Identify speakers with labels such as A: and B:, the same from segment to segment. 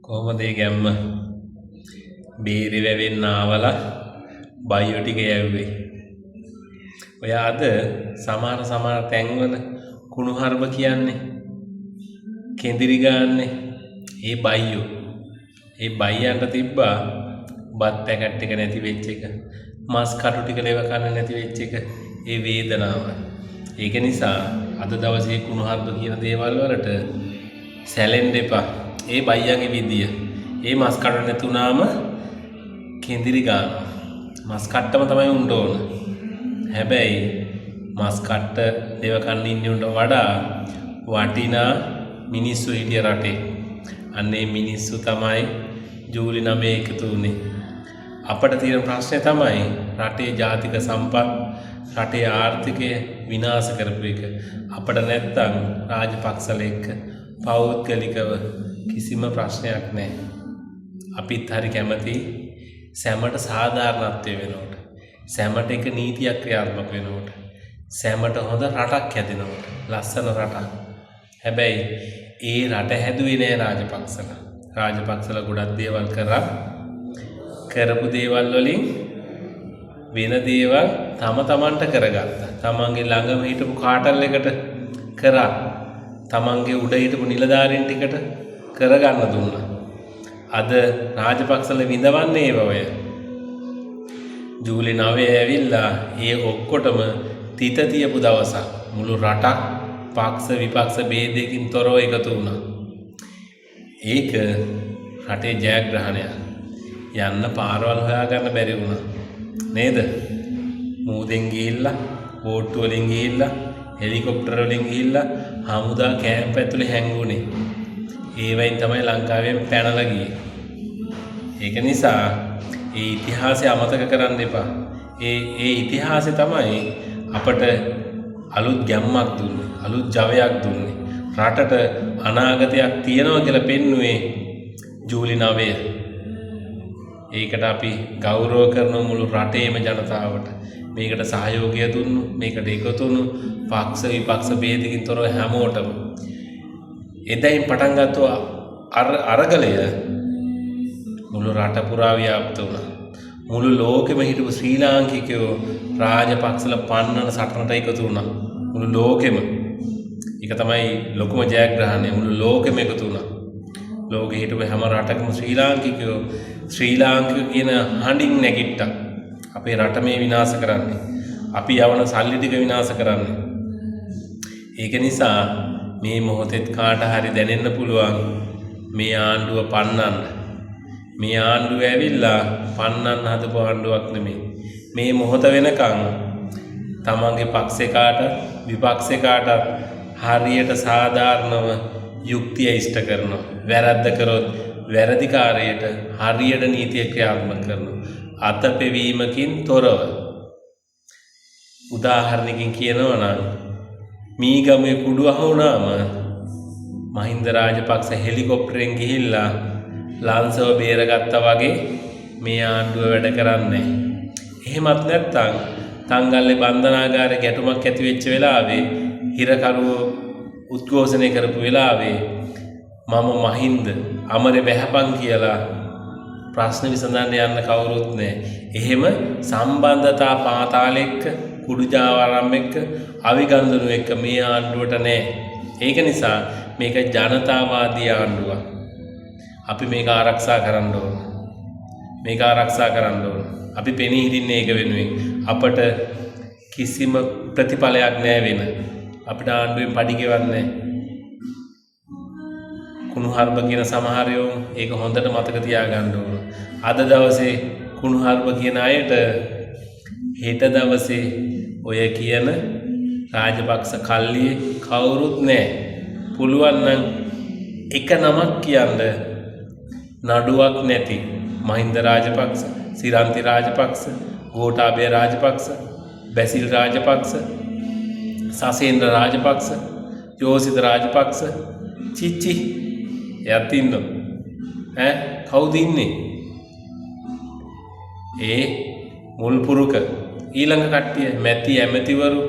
A: කොහොමද ඒ ගැම්ම බේරි වැවෙන්න ආවලා බයියෝ ටික යව්වේ. ඔය අද සමහර තැන්වල කුණුහරුප කියන්නේ කෙඳිරි ගාන්නේ ඒ බයියෝ. ඒ බයියන්ට තිබ්බා බත් පැකට් එක නැති වෙච්ච එක, මස් කටු ටික ලෙව කන්න නැති වෙච්ච එක, ඒ වේදනාව. ඒක නිසා අද දවසේ කුණුහරුප කියන දේවල් වලට සැලෙන්න එපා. ඒ බයියන්ගේ විදිය. ඒ මස් කඩ නැතුණාම කෙඳිරි ගන්නවා. මස් කට්ටම තමයි උන්න ඕන. හැබැයි මස් කට්ට දේව කන්න ඉන්නේ උන්ට වඩා වටිනා මිනිස්සු හිටිය රටේ. අන්නේ මිනිස්සු තමයි ජූලි 9 එකතු වුණේ. අපට තියෙන ප්‍රශ්නේ තමයි රටේ ජාතික සම්පත්, රටේ ආර්ථිකය විනාශ කරපු එක. අපට නැත්තම් රාජපක්ෂල එක්ක පෞද්ගලිකව කිසිම ප්‍රශ්නයක් නැහැ. අපිත් හරි කැමති සැමට සාධාරණත්වය වෙනකොට, සැමට එක නීතියක් ක්‍රියාත්මක වෙනකොට, සැමට හොඳ රටක් හැදෙනකොට, ලස්සන රටක්. හැබැයි ඒ රට හැදුවේ නෑ රාජපක්ෂලා. රාජපක්ෂලා ගොඩක් දේවල් කරා. කරපු දේවල් වලින් වෙන දේවල් තමන්ට කරගත්තා. තමන්ගේ ළඟම හිටපු කාටල් එකට කරා. තමන්ගේ උඩ හිටපු නිලධාරීන් ටිකට කරගන්න දුන්නා. අද රාජපක්ෂල විඳවන්නේ ඒව ඔය. ජූලි 9 ඇවිල්ලා ඒ ඔක්කොටම තිත තියපු දවසක්. මුළු රටක් පක්ෂ විපක්ෂ ભેදයකින් තොරව එකතු වුණා. ඒක රටේ ජයග්‍රහණයක්. යන්න පාරවල් හොයාගන්න බැරි වුණා. නේද? මූදෙන් ගිහිල්ලා, බෝට්ටු වලින් ගිහිල්ලා, හෙලිකොප්ටර් වලින් ගිහිල්ලා හමුදා කැම්ප් ඇතුලේ හැංගුනේ. ඒවයින් තමයි ලංකාවෙන් පැනලා ගියේ. ඒක නිසා ඒ ඉතිහාසය අමතක කරන්න එපා. ඒ ඉතිහාසය තමයි අපට අලුත් ගැම්මක් දුන්නේ, අලුත් ජවයක් දුන්නේ. රටට අනාගතයක් තියෙනවා කියලා පෙන්නුවේ ජූලි 9. ඒකට අපි ගෞරව කරන මුළු රටේම ජනතාවට මේකට සහයෝගය දුන්නු, මේකට එකතු වුණු පක්ෂ විපක්ෂ ભેදකින් තොරව හැමෝටම. එදැයින් පටන් ගත්ත අරගලය මුළු රට පුරා ව්‍යාප්ත වුණා. මුළු ලෝකෙම හිටපු ශ්‍රී ලාංකිකයෝ රාජපක්ෂල පන්නන සටනට එකතු වුණා. මුළු ලෝකෙම. ඒක තමයි ලොකුම ජයග්‍රහණය. මුළු ලෝකෙම එකතු වුණා. ලෝකෙ හිටපු හැම රටකම ශ්‍රී ලාංකිකයෝ ශ්‍රී ලාංකික කියන හඬින් නැගිට්ටා. අපේ රට මේ විනාශ කරන්නේ. අපි යවන සල්ලි ටික විනාශ කරන්නේ. ඒක නිසා මේ මොහොතෙත් කාට හරි දැනෙන්න පුළුවන් මේ ආණ්ඩුව පන්නන්න. මේ ආණ්ඩුව ඇවිල්ලා පන්නන්න හදපු ආණ්ඩුවක් නෙමෙයි. මේ මොහොත වෙනකන් තමන්ගේ පක්ෂේකාට විපක්ෂේකාට හරියට සාධාරණව යුක්තිය ඉෂ්ට කරනවා. වැරද්ද කරොත් වැරදිකාරයට හරියට නීතිය ක්‍රියාත්මක කරනවා. අතපෙවීමකින් තොරව. උදාහරණකින් කියනවා නම් මීගමේ කුඩු අහුණාම මහින්ද රාජපක්ෂ හෙලිකොප්ටරෙන් ගිහිල්ලා ලාංසව බේරගත්තා වගේ මේ ආණ්ඩුව වැඩ කරන්නේ. එහෙමත් නැත්නම් තංගල්ලේ බන්ධනාගාරේ ගැටුමක් ඇති වෙච්ච වෙලාවේ හිරකරුවෝ උද්ඝෝෂණය කරපු වෙලාවේ මම මහින්ද අමරේ බැහැපන් කියලා ප්‍රශ්න විසඳන්න යන්න කවුරුත් නැහැ. එහෙම සම්බන්ධතා පාතාල එක්ක, කුඩුජාවාරම් එක්ක, අවිගන්ධනු එක්ක මේ ආණ්ඩුවට නැහැ. ඒක නිසා මේක ජනතාවාදී ආණ්ඩුවක්. අපි මේක ආරක්ෂා කරන්න ඕන. මේක ආරක්ෂා කරන්න ඕන. අපි පෙනී හිටින්නේ ඒක වෙනුවෙන්. අපට කිසිම ප්‍රතිඵලයක් නැහැ වෙන. අපිට ආණ්ඩුවෙන් පඩි ගෙවන්නේ නැහැ. කුණුහරුප කියන සමහරයෝ ඒක හොඳට මතක තියාගන්න ඕන. අද දවසේ කුණුහරුප කියන අයට හෙට දවසේ ඔය කියන රාජපක්ෂ කල්ලියේ කවුරුත් නැහැ. පුළුවන් නම් එක නමක් කියන්න නඩුවක් නැති මහින්ද රාජපක්ෂ, සිරන්ති රාජපක්ෂ, ගෝඨාභය රාජපක්ෂ, බැසිල් රාජපක්ෂ, සසේන්ද්‍ර රාජපක්ෂ, යෝසිත රාජපක්ෂ, චිච්චි එයත් ඉන්නවා. කවුද ඉන්නේ? ඒ මුල් පුරුක ඊළඟ කට්ටිය මැති ඇමතිවරු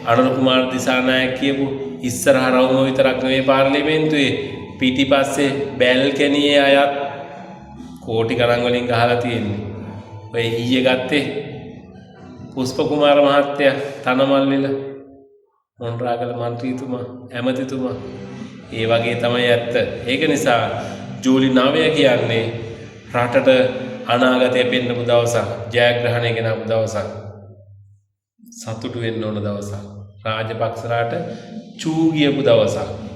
A: අනුර කුමාර දිසානායක කියපු ඉස්සරහ රවුම විතරක් නෙවෙයි පාර්ලිමේන්තුවේ පිටිපස්සේ බැල්කනියේ අයත් කෝටි ගණන් වලින් ගහලා තියෙන්නේ. ඔය ඊයේ ගත්තේ පුෂ්ප කුමාර මහත්තයා තනමල්ලිල මොණරාගල මන්ත්‍රීතුමා ඇමතිතුමා ඒ වගේ තමයි ඇත්ත. ඒක නිසා ජූලි 9 කියන්නේ රටට අනාගතය පෙන්නපු දවසක්, ජයග්‍රහණය ගෙනපු දවසක්, සතුටු වෙන්න ඕන දවසක්, රාජපක්ෂලාට චූ ගියපු දවසක්.